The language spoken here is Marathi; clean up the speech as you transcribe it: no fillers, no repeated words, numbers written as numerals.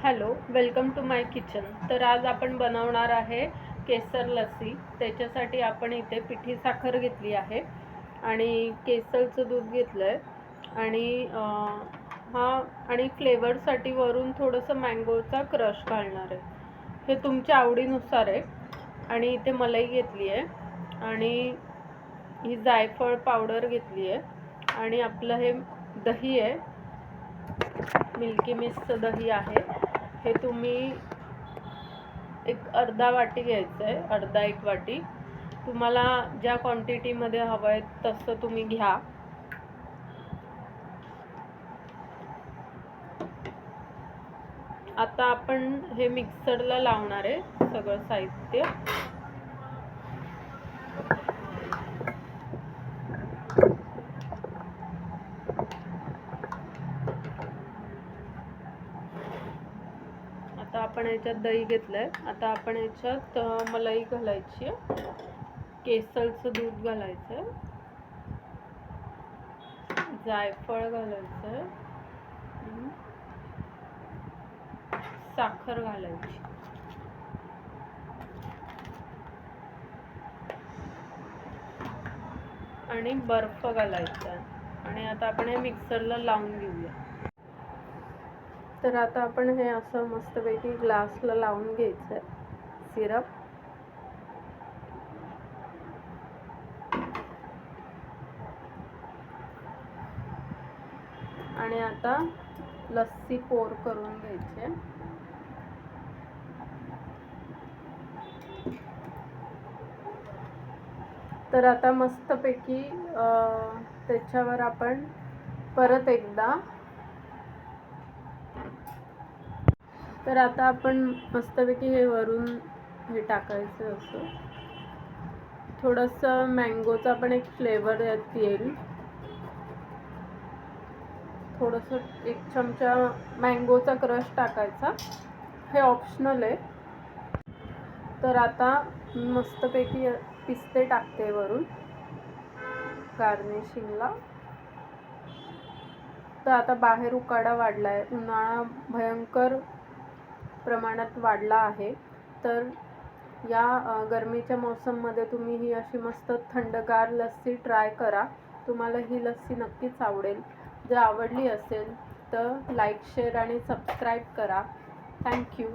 Hello, welcome to my kitchen. तर आज आपण बनवणार आहे केसर लस्सी. त्याच्यासाठी आपण इथे पिठी साखर घेतली आहे आणि केसरचं दूध घेतलं आहे आणि फ्लेवरसाठी वरून थोडंसं मँगोचा क्रश घालणार आहे. हे तुमच्या आवडीनुसार आहे. आणि इथे मलाई घेतली आहे आणि ही जायफळ पावडर घेतली आहे आणि आपलं हे दही आहे, मिल्की मिस्टचं दही आहे. हे तुम्ही एक अर्धा वाटी घ्यायचं आहे, अर्धा एक वाटी. तुम्हाला ज्या क्वांटिटीमध्ये हवं आहे तसं तुम्ही घ्या. आता आपण हे मिक्सरला लावणार आहे सगळं साहित्य. आता आपण याच्यात दही घेतलंय. आता आपण याच्यात मलाई घालायची आहे, केसरचं दूध घालायचं आहे, जायफळ घालायचं आहे, साखर घालायची आणि बर्फ घालायचा आहे. आणि आता आपण हे मिक्सरला लावून घेऊया. तर आता आपण हे असं मस्तपैकी ग्लासला लावून घ्यायचं आहे सिरप. आणि आता लस्सी पोर करून घ्यायची. तर आता मस्तपैकी त्याच्यावर आपण परत एकदा तर आता आपण मस्तपैकी हे वरून हे टाकायचं. असं थोडंसं मँगोचा पण एक फ्लेवर येईल. थोडंसं एक चमचा मँगोचा क्रश टाकायचा, हे ऑप्शनल आहे. तर आता मस्तपैकी पिस्ते टाकते वरून गार्निशिंगला. तर आता बाहेर उकाडा वाढला आहे, उन्हाळा भयंकर प्रमाणात वाढला आहे. तर या गरमीच्या मौसममध्ये तुम्ही ही अशी मस्त थंडगार लस्सी ट्राय करा. तुम्हाला ही लस्सी नक्कीच आवडेल. जर आवडली असेल तर लाईक, शेअर आणि सबस्क्राईब करा. थँक्यू.